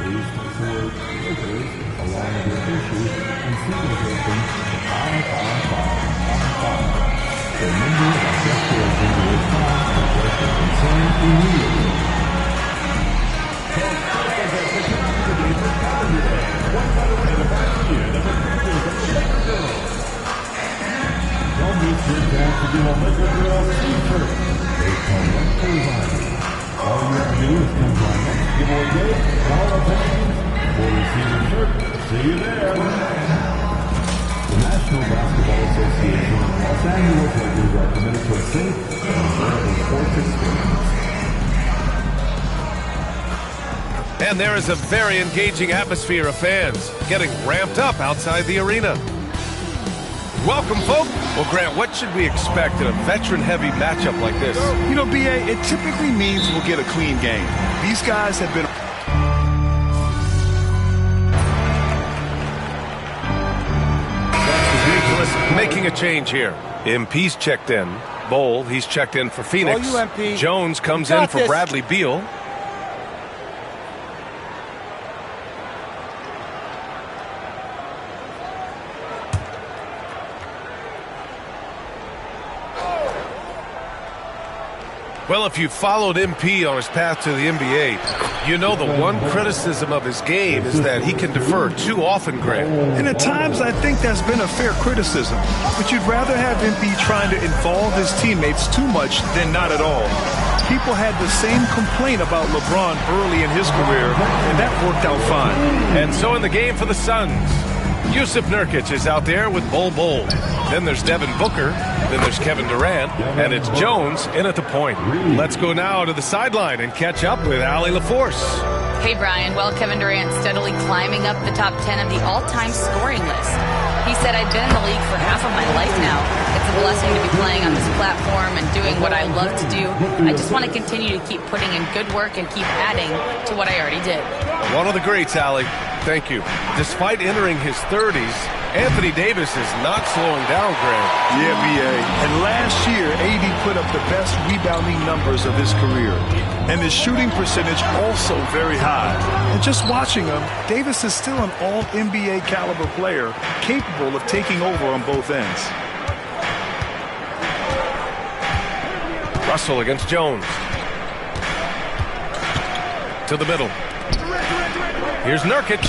Please take the word Lakers along with your issue and signalization $55555. Remember that guest boards into this class and address your concern immediately. Don't miss your chance to do a Laker Girls t-shirt. They come right for you. All you have to do is come to our next giveaway day, follow the pages, or receive a shirt. See you there. The National Basketball Association and Los Angeles Lakers are committed to a safe and enjoyable sports experience. And there is a very engaging atmosphere of fans getting ramped up outside the arena. Welcome, folks. Well, Grant, what should we expect in a veteran-heavy matchup like this? You know, B.A., it typically means we'll get a clean game. These guys have been... Making a change here. MP's checked in. Bowl, he's checked in for Phoenix. Jones comes in for Bradley Beal. Well, if you followed MP on his path to the NBA, you know the one criticism of his game is that he can defer too often, Grant. And at times, I think that's been a fair criticism. But you'd rather have MP trying to involve his teammates too much than not at all. People had the same complaint about LeBron early in his career, and that worked out fine. And so in the game for the Suns, Yusuf Nurkic is out there with Bol Bol. Then there's Devin Booker. Then there's Kevin Durant. And it's Jones in at the point. Let's go now to the sideline and catch up with Allie LaForce. Hey, Brian. Well, Kevin Durant steadily climbing up the top 10 of the all-time scoring list. He said, I've been in the league for half of my life now. It's a blessing to be playing on this platform and doing what I love to do. I just want to continue to keep putting in good work and keep adding to what I already did. One of the greats, Allie. Thank you. Despite entering his 30s, Anthony Davis is not slowing down, Grant. Yeah, B.A. And last year, AD put up the best rebounding numbers of his career. And his shooting percentage also very high. And just watching him, Davis is still an all-NBA caliber player, capable of taking over on both ends. Russell against Jones. To the middle. Here's Nurkic.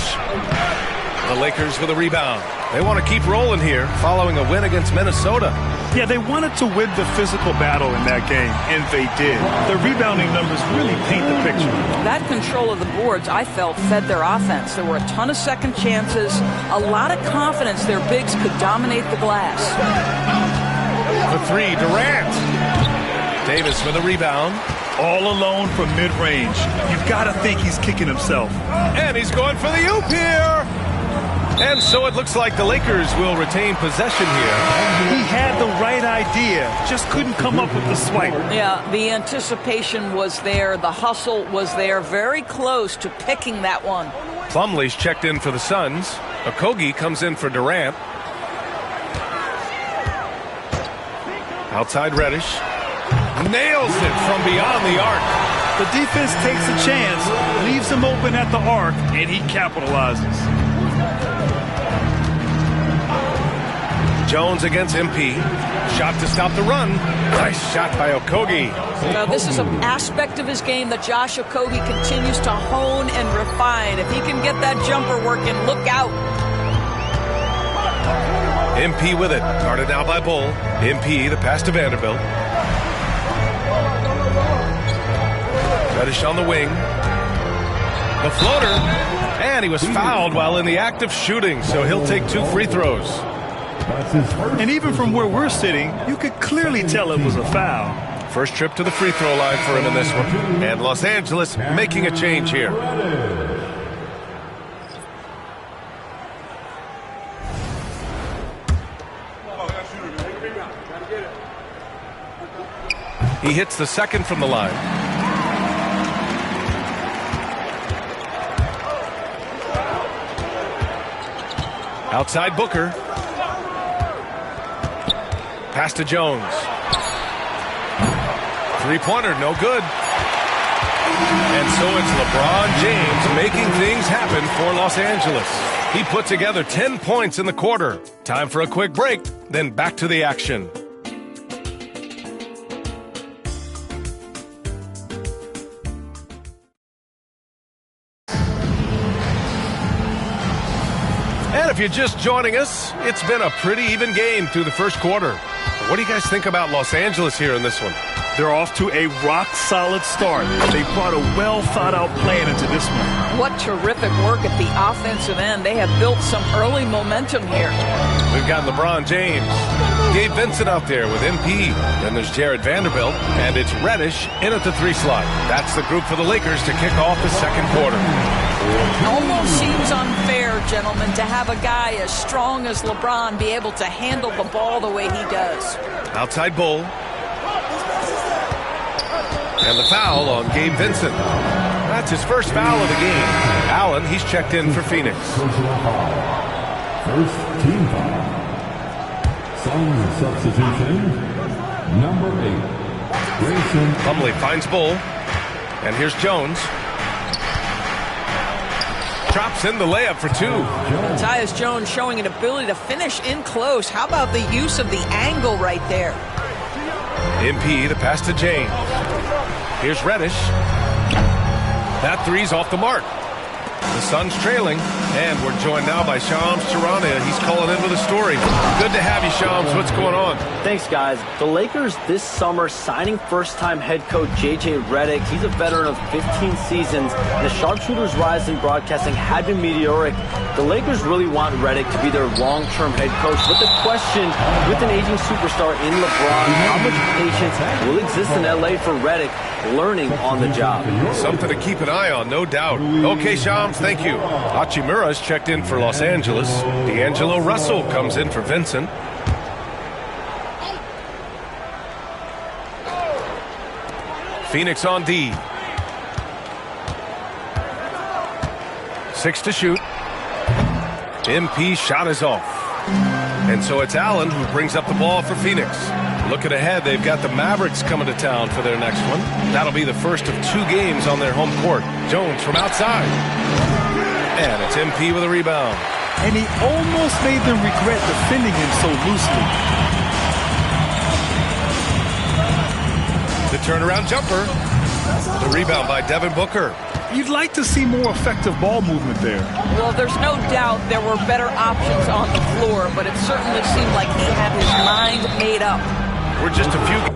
The Lakers with a rebound. They want to keep rolling here following a win against Minnesota. Yeah, they wanted to win the physical battle in that game, and they did. The rebounding numbers really paint the picture. That control of the boards, I felt, fed their offense. There were a ton of second chances, a lot of confidence their bigs could dominate the glass. The three, Durant. Davis with a rebound. All alone from mid-range. You've got to think he's kicking himself. And he's going for the oop here. And so it looks like the Lakers will retain possession here. He had the right idea, just couldn't come up with the swipe. Yeah, the anticipation was there. The hustle was there. Very close to picking that one. Plumlee's checked in for the Suns. Okogie comes in for Durant. Outside Reddish. Nails it from beyond the arc. The defense takes a chance, leaves him open at the arc, and he capitalizes. Jones against MP. Shot to stop the run. Nice shot by Okogie. Now, this is an aspect of his game that Josh Okogie continues to hone and refine. If he can get that jumper working, look out. MP with it. Guarded now by Bull. MP, the pass to Vanderbilt. Reddish on the wing. The floater. And he was fouled while in the act of shooting, so he'll take 2 free throws. And even from where we're sitting, you could clearly tell it was a foul. First trip to the free throw line for him in this one. And Los Angeles making a change here. He hits the second from the line. Outside Booker. Pass to Jones. Three-pointer, no good. And so it's LeBron James making things happen for Los Angeles. He put together 10 points in the quarter. Time for a quick break, then back to the action. And if you're just joining us, it's been a pretty even game through the first quarter. What do you guys think about Los Angeles here in this one? They're off to a rock-solid start. They brought a well-thought-out plan into this one. What terrific work at the offensive end. They have built some early momentum here. We've got LeBron James, Gabe Vincent out there with MP. Then there's Jared Vanderbilt, and it's Reddish in at the 3 slot. That's the group for the Lakers to kick off the second quarter. Almost seems unfair, gentlemen, to have a guy as strong as LeBron be able to handle the ball the way he does. Outside Bull. And the foul on Gabe Vincent. That's his first foul of the game. Allen, he's checked in for Phoenix. Personal foul. First team foul. Suns substitution, number 8. Grayson. Plumlee finds Bull. And here's Jones. Drops in the layup for 2. Tyus Jones showing an ability to finish in close. How about the use of the angle right there? MP, the pass to James. Here's Reddish. That 3's off the mark. The Suns trailing, and we're joined now by Shams Charania. He's calling in with a story. Good to have you, Shams. What's going on? Thanks, guys. The Lakers this summer signing first-time head coach J.J. Redick. He's a veteran of 15 seasons, and the sharpshooter's rise in broadcasting had been meteoric. The Lakers really want Redick to be their long-term head coach, but the question, with an aging superstar in LeBron, how much patience will exist in L.A. for Redick learning on the job? Something to keep an eye on, no doubt. Okay, Shams, thank you. Hachimura's checked in for Los Angeles. D'Angelo Russell comes in for Vincent. Phoenix on D. 6 to shoot. MP shot is off. And so it's Allen who brings up the ball for Phoenix. Looking ahead, they've got the Mavericks coming to town for their next one. That'll be the first of 2 games on their home court. Jones from outside. And it's MP with a rebound. And he almost made them regret defending him so loosely. The turnaround jumper. The rebound by Devin Booker. You'd like to see more effective ball movement there. Well, there's no doubt there were better options on the floor, but it certainly seemed like he had his mind made up. We're just a few...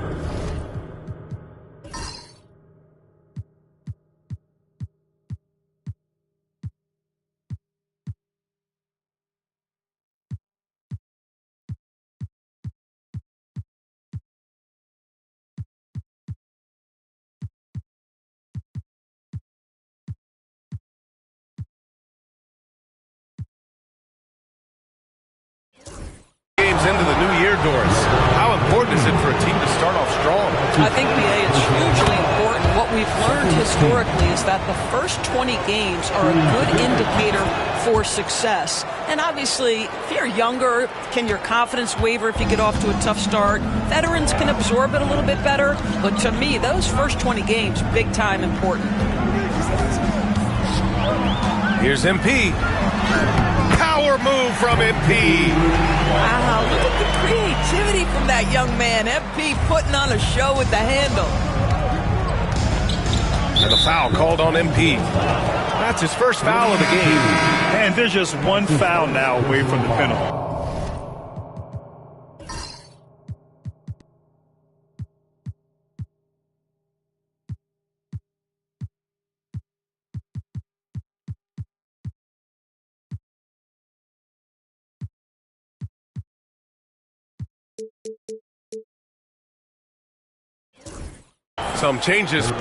into the new year, Doris. How important is it for a team to start off strong? I think, BA, it's hugely important. What we've learned historically is that the first 20 games are a good indicator for success. And obviously, if you're younger, can your confidence waver if you get off to a tough start? Veterans can absorb it a little bit better. But to me, those first 20 games, big time important. Here's MP. Power move from MP. Wow, look at the creativity from that young man. MP putting on a show with the handle. And a foul called on MP. That's his first foul of the game. And there's just one foul now away from the penalty. Some changes. And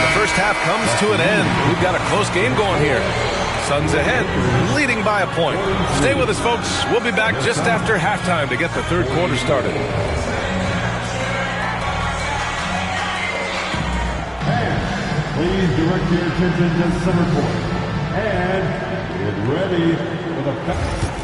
the first half comes to an end. We've got a close game going here. Suns ahead, leading by a point. Stay with us, folks. We'll be back just after halftime to get the third quarter started. And please direct your attention to center court. And get ready for the...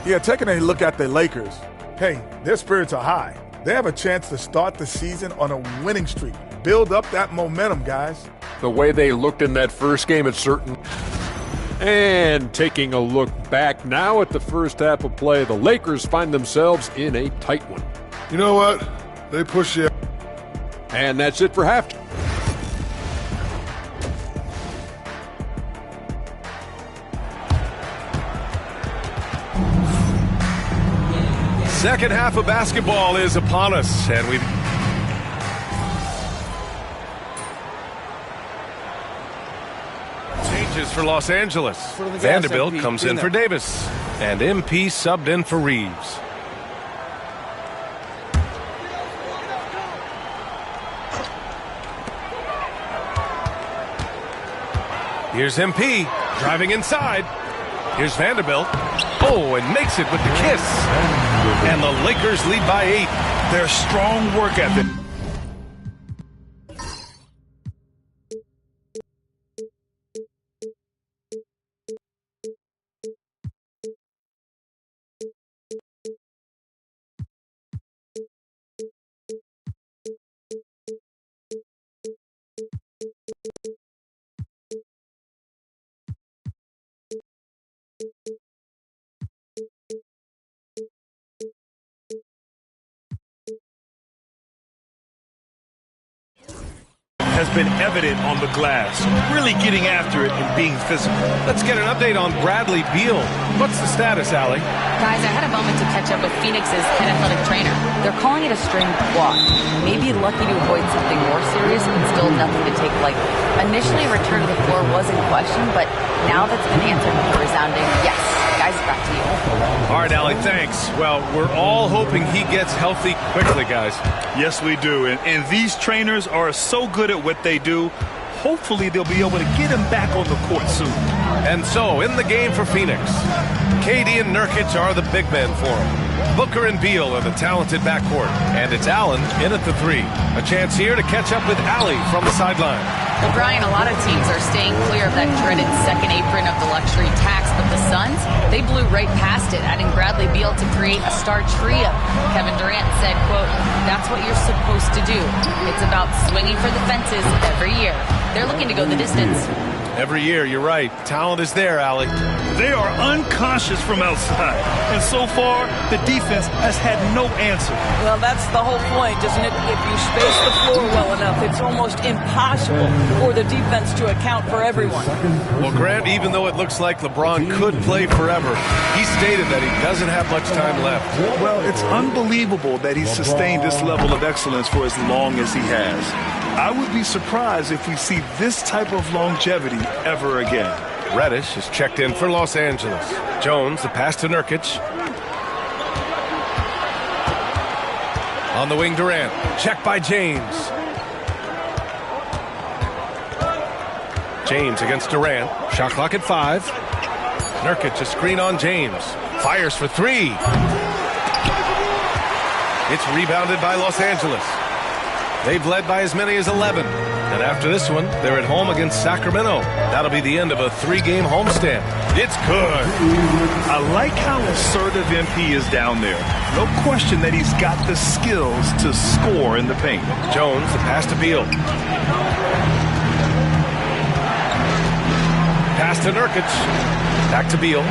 Yeah, taking a look at the Lakers. Hey, their spirits are high. They have a chance to start the season on a winning streak. Build up that momentum, guys. The way they looked in that first game, it's certain. And taking a look back now at the first half of play, the Lakers find themselves in a tight one. You know what? They push you. And that's it for halftime. Second half of basketball is upon us, and we changes for Los Angeles. Vanderbilt comes in for Davis, and MP subbed in for Reeves. Here's MP driving inside. Here's Vanderbilt. Oh, and makes it with the kiss. And the Lakers lead by 8. Their strong work ethic. Has been evident on the glass, really getting after it and being physical. Let's get an update on Bradley Beal. What's the status, Allie? Guys, I had a moment to catch up with Phoenix's head athletic trainer. They're calling it a strained quad. Maybe lucky to avoid something more serious, but still nothing to take lightly. Initially, return to the floor was in question, but now that's been answered with a resounding yes. Guys, back to you. All right, Allie, thanks. Well, we're all hoping he gets healthy quickly, guys. Yes, we do. And these trainers are so good at what they do. Hopefully, they'll be able to get him back on the court soon. And so, in the game for Phoenix, KD and Nurkic are the big men for him. Booker and Beal are the talented backcourt. And it's Allen in at the 3. A chance here to catch up with Allie from the sideline. Well, Brian, a lot of teams are staying clear of that dreaded second apron of the luxury tax, but the Suns, they blew right past it, adding Bradley Beal to create a star trio. Kevin Durant said, quote, "That's what you're supposed to do. It's about swinging for the fences every year." They're looking to go the distance. Every year, you're right. Talent is there, Allie. They are unconscious from outside. And so far, the defense has had no answer. Well, that's the whole point, isn't it? If you space the floor well enough, it's almost impossible for the defense to account for everyone. Well, Grant, even though it looks like LeBron could play forever, he stated that he doesn't have much time left. Well, it's unbelievable that he's sustained this level of excellence for as long as he has. I would be surprised if we see this type of longevity ever again. Reddish is checked in for Los Angeles. Jones, the pass to Nurkic. On the wing, Durant. Checked by James. James against Durant. Shot clock at 5. Nurkic, a screen on James. Fires for 3. It's rebounded by Los Angeles. They've led by as many as 11. And after this one, they're at home against Sacramento. That'll be the end of a 3-game homestand. It's good. I like how assertive MP is down there. No question that he's got the skills to score in the paint. Jones, the pass to Beal. Pass to Nurkic. Back to Beal.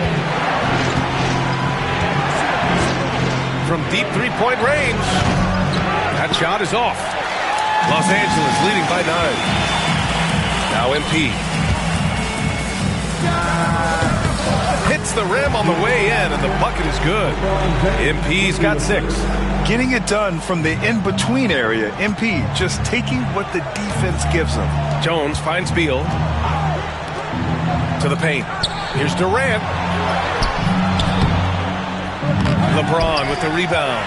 From deep three-point range. That shot is off. Los Angeles leading by 9. Now MP. Hits the rim on the way in, and the bucket is good. MP's got 6. Getting it done from the in-between area. MP just taking what the defense gives him. Jones finds Beal. To the paint. Here's Durant. LeBron with the rebound.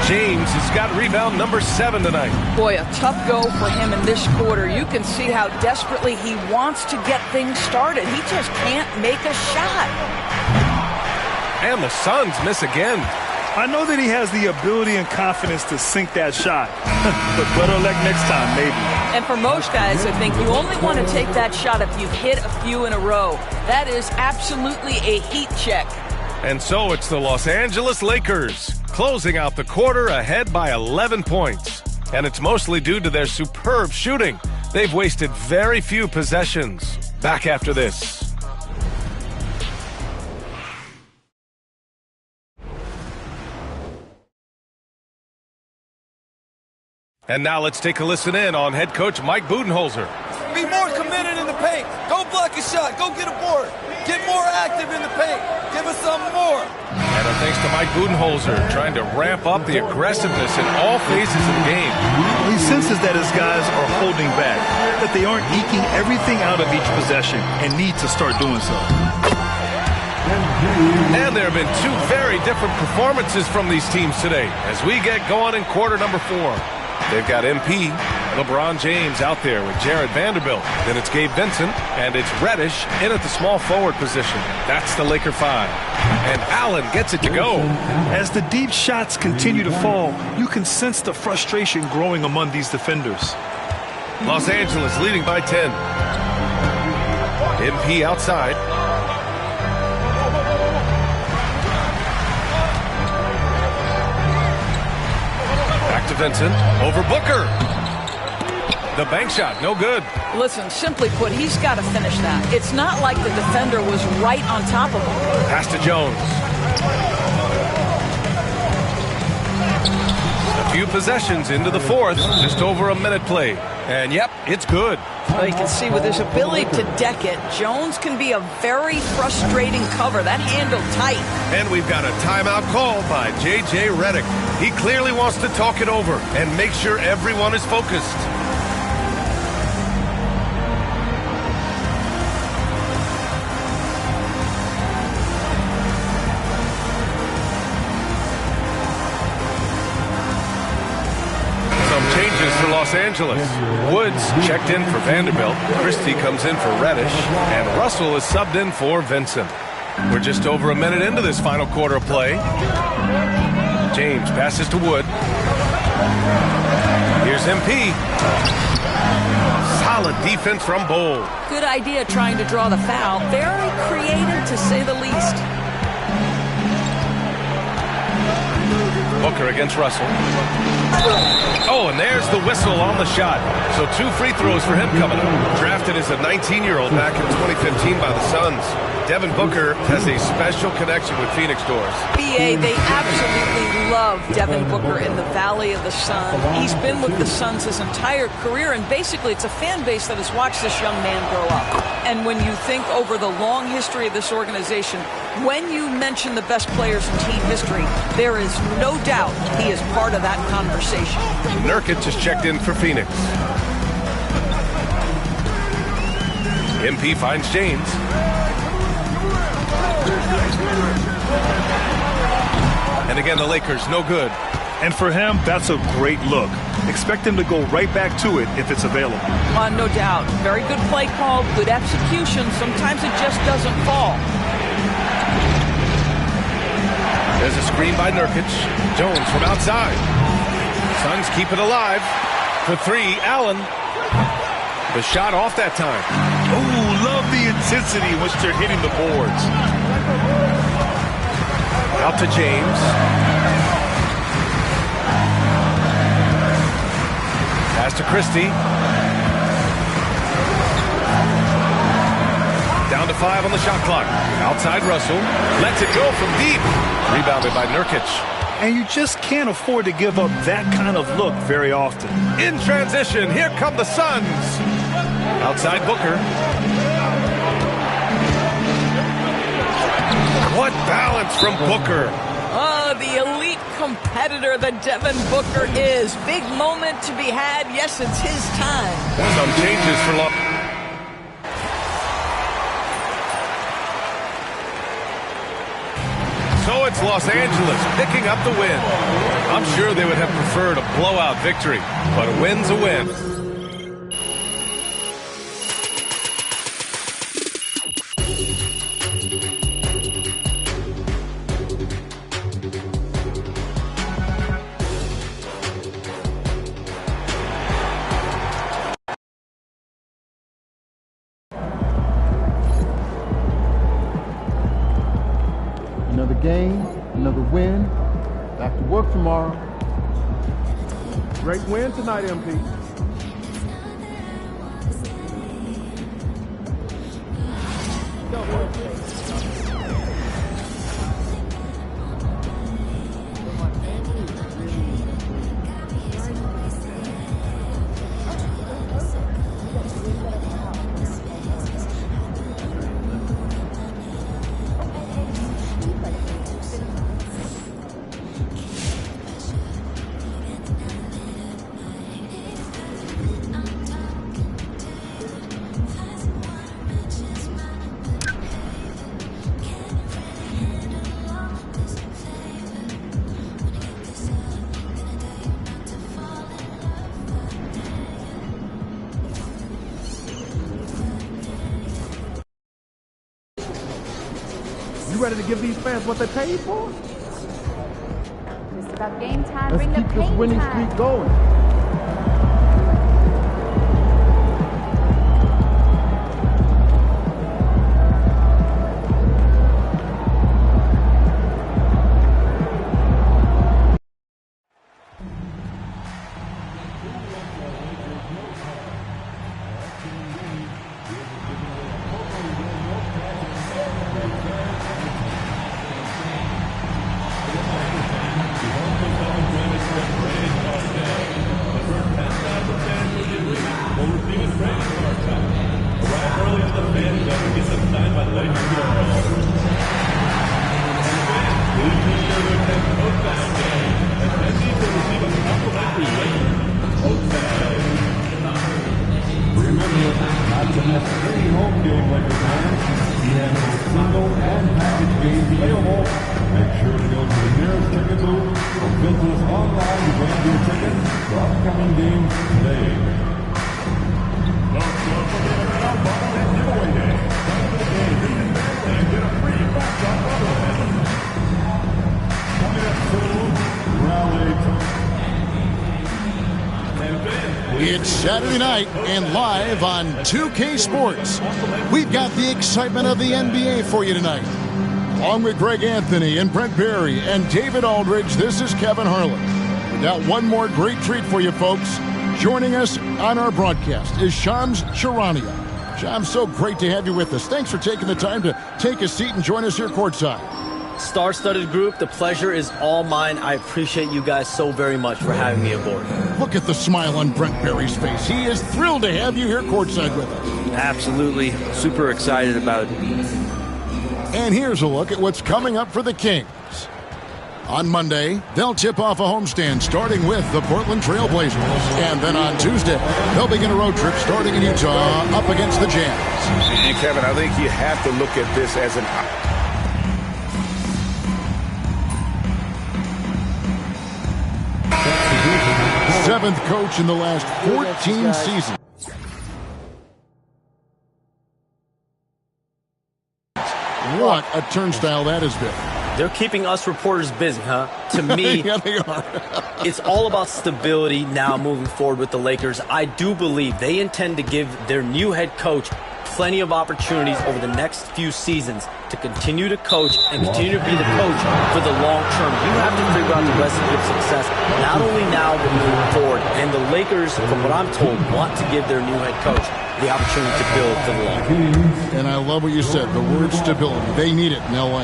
James has got rebound number 7 tonight. Boy, a tough go for him in this quarter. You can see how desperately he wants to get things started. He just can't make a shot. And the Suns miss again. I know that he has the ability and confidence to sink that shot. But better luck next time, maybe. And for most guys, I think you only want to take that shot if you've hit a few in a row. That is absolutely a heat check. And so it's the Los Angeles Lakers, closing out the quarter ahead by 11 points. And it's mostly due to their superb shooting. They've wasted very few possessions. Back after this. And now let's take a listen in on head coach Mike Budenholzer. Be more committed in the paint. Go block a shot. Go get a board. Get more active in the paint. Give us some more. And thanks to Mike Budenholzer trying to ramp up the aggressiveness in all phases of the game. He senses that his guys are holding back, that they aren't eking everything out of each possession and need to start doing so. And there have been two very different performances from these teams today as we get going in quarter number 4. They've got MP, LeBron James out there with Jared Vanderbilt. Then it's Gabe Vincent, and it's Reddish in at the small forward position. That's the Laker 5. And Allen gets it to go. As the deep shots continue to fall, you can sense the frustration growing among these defenders. Los Angeles leading by 10. MP outside. Back to Vincent, over Booker. The bank shot, no good. Listen, simply put, he's got to finish that. It's not like the defender was right on top of him. Pass to Jones. A few possessions into the fourth, just over a minute played. And yep, it's good. Well, you can see with his ability to deck it, Jones can be a very frustrating cover. That handle tight. And we've got a timeout called by J.J. Redick. He clearly wants to talk it over and make sure everyone is focused. For Los Angeles. Woods checked in for Vanderbilt. Christie comes in for Reddish. And Russell is subbed in for Vincent. We're just over a minute into this final quarter of play. James passes to Wood. Here's MP. Solid defense from Bowl. Good idea trying to draw the foul. Very creative, to say the least. Booker against Russell. Oh, and there's the whistle on the shot. So 2 free throws for him coming up. Drafted as a 19-year-old back in 2015 by the Suns. Devin Booker has a special connection with Phoenix Doors. BA, they absolutely love Devin Booker in the Valley of the Sun. He's been with the Suns his entire career, and basically it's a fan base that has watched this young man grow up. And when you think over the long history of this organization, when you mention the best players in team history, there is no doubt he is part of that conversation. Nurkic just checked in for Phoenix. MP finds James. And again, the Lakers, no good. And for him, that's a great look. Expect him to go right back to it if it's available. No doubt. Very good play call, good execution. Sometimes it just doesn't fall. There's a screen by Nurkic. Jones from outside. Suns keep it alive. For 3, Allen. The shot off that time. Oh, love the intensity in which they're hitting the boards. Out to James. Pass to Christie. Down to 5 on the shot clock. Outside Russell. Lets it go from deep. Rebounded by Nurkic. And you just can't afford to give up that kind of look very often. In transition, here come the Suns. Outside Booker. What balance from Booker. Oh, the elite competitor that Devin Booker is. Big moment to be had. Yes, it's his time. Some changes for Los. So it's Los Angeles picking up the win. I'm sure they would have preferred a blowout victory, but a win's a win. Another game, another win. Back to work tomorrow. Great win tonight, MP. You ready to give these fans what they paid for? Just about game time. Let's Bring keep the this pain winning time. streak going. It's Saturday night and live on 2K Sports. We've got the excitement of the NBA for you tonight. Along with Greg Anthony and Brent Barry and David Aldridge, this is Kevin Harlan. We got one more great treat for you folks. Joining us on our broadcast is Shams Charania. Shams, so great to have you with us. Thanks for taking the time to take a seat and join us here courtside. Star-studded group, the pleasure is all mine. I appreciate you guys so very much for having me aboard. Look at the smile on Brent Barry's face. He is thrilled to have you here courtside with us. Absolutely. Super excited about it. And here's a look at what's coming up for the Kings. On Monday, they'll tip off a homestand starting with the Portland Trail Blazers. And then on Tuesday, they'll begin a road trip starting in Utah up against the Jazz. And Kevin, I think you have to look at this as an... Seventh coach in the last 14 seasons. What a turnstile that has been. They're keeping us reporters busy, huh? To me, yeah, they are. It's all about stability now moving forward with the Lakers. I do believe they intend to give their new head coach plenty of opportunities over the next few seasons to continue to coach and continue to be the coach for the long term. You have to figure out the recipe of success, not only now but moving forward. And the Lakers, from what I'm told, want to give their new head coach the opportunity to build for the long term. And I love what you said, the word stability. They need it in LA.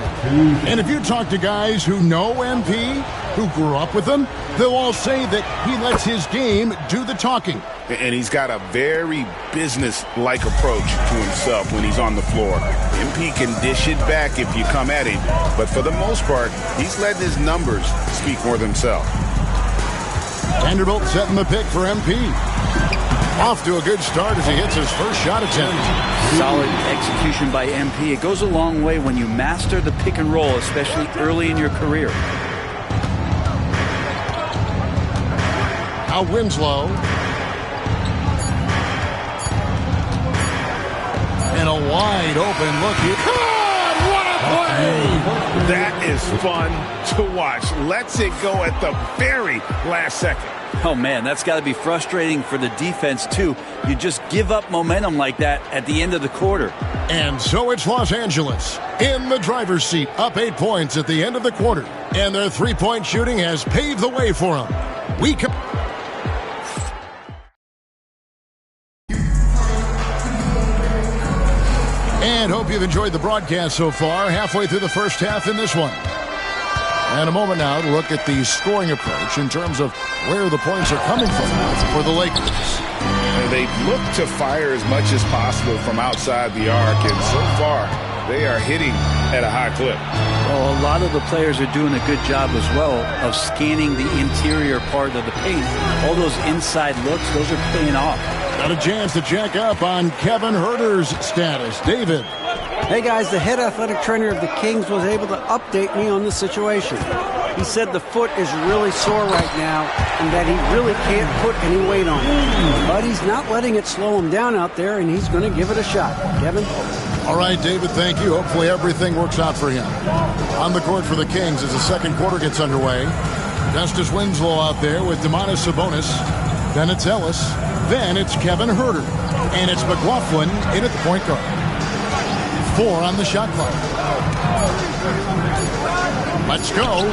And if you talk to guys who know MP, who grew up with him, they'll all say that he lets his game do the talking. And he's got a very business-like approach to himself when he's on the floor. MP can dish it back if you come at him, but for the most part, he's letting his numbers speak for themselves. Vanderbilt setting the pick for MP. Off to a good start as he hits his first shot attempt. Solid execution by MP. It goes a long way when you master the pick and roll, especially early in your career. Now Winslow. And a wide open look here. God, what a play! That is is fun to watch. Lets it go at the very last second. Oh, man, that's got to be frustrating for the defense, too. You just give up momentum like that at the end of the quarter. And so it's Los Angeles in the driver's seat, up 8 points at the end of the quarter. And their three-point shooting has paved the way for them. And hope you've enjoyed the broadcast so far. Halfway through the first half in this one. And a moment now to look at the scoring approach in terms of where the points are coming from for the Lakers. They look to fire as much as possible from outside the arc, and so far they are hitting at a high clip. Well, a lot of the players are doing a good job as well of scanning the interior part of the paint. All those inside looks, those are paying off. Got a chance to check up on Kevin Huerter's status. David. Hey guys, the head athletic trainer of the Kings was able to update me on the situation. He said the foot is really sore right now and that he really can't put any weight on it. But he's not letting it slow him down out there, and he's going to give it a shot. Kevin? All right, David, thank you. Hopefully everything works out for him. On the court for the Kings as the second quarter gets underway. Justice Winslow out there with Domantas Sabonis. Then it's Ellis. Then it's Kevin Huerter. And it's McLaughlin in at the point guard. 4 on the shot clock. Let's go.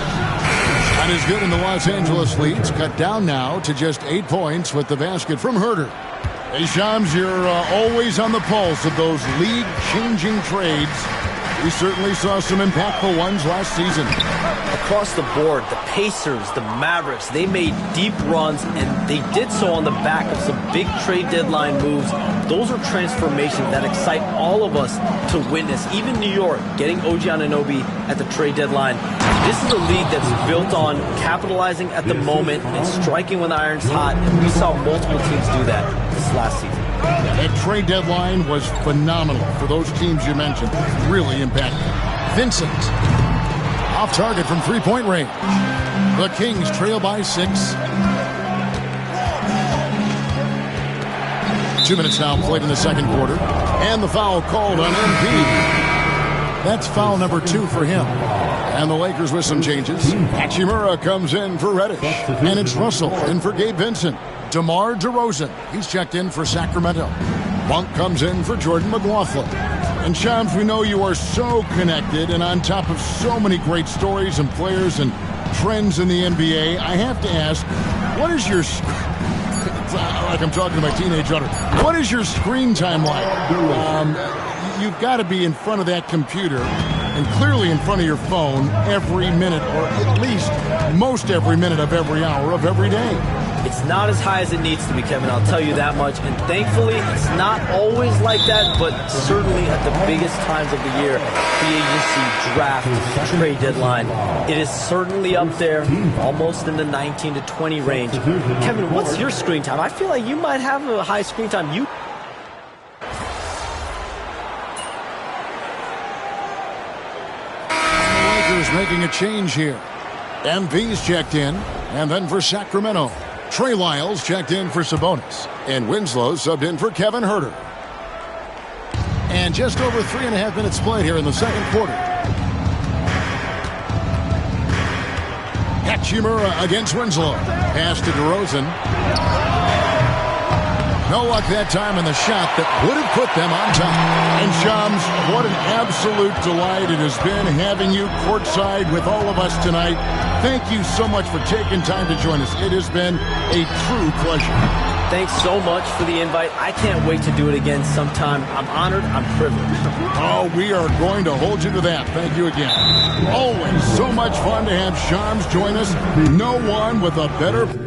That is good, in the Los Angeles leads. Cut down now to just 8 points with the basket from Huerter. Hey, Shams, you're always on the pulse of those league-changing trades. We certainly saw some impactful ones last season. Across the board, the Pacers, the Mavericks, they made deep runs, and they did so on the back of some big trade deadline moves. Those are transformations that excite all of us to witness. Even New York getting OG Anunoby at the trade deadline. This is a league that's built on capitalizing at the moment and striking when the iron's hot, and we saw multiple teams do that this last season. That trade deadline was phenomenal for those teams you mentioned. Really impactful. Vincent. Off target from three-point range. The Kings trail by 6. 2 minutes now played in the second quarter. And the foul called on MP. That's foul number 2 for him. And the Lakers with some changes. Hachimura comes in for Reddish. And it's Russell in for Gabe Vincent. DeMar DeRozan, he's checked in for Sacramento. Monk comes in for Jordan McLaughlin. And Shams, we know you are so connected and on top of so many great stories and players and trends in the NBA. I have to ask, what is your... like I'm talking to my teenage daughter. What is your screen time like? You've got to be in front of that computer and clearly in front of your phone every minute, or at least most every minute of every hour of every day. It's not as high as it needs to be, Kevin, I'll tell you that much. And thankfully, it's not always like that, but certainly at the biggest times of the year, free agency, draft, trade deadline, it is certainly up there, almost in the 19 to 20 range. Kevin, what's your screen time? I feel like you might have a high screen time. Lakers making a change here. MP's checked in, and then for Sacramento, Trey Lyles checked in for Sabonis, and Winslow subbed in for Kevin Huerter. And just over 3.5 minutes played here in the second quarter. Hachimura against Winslow. Pass to DeRozan. No luck that time in the shot that would have put them on top. And Shams, what an absolute delight it has been having you courtside with all of us tonight. Thank you so much for taking time to join us. It has been a true pleasure. Thanks so much for the invite. I can't wait to do it again sometime. I'm honored. I'm privileged. Oh, we are going to hold you to that. Thank you again. Always so much fun to have Shams join us. No one with a better...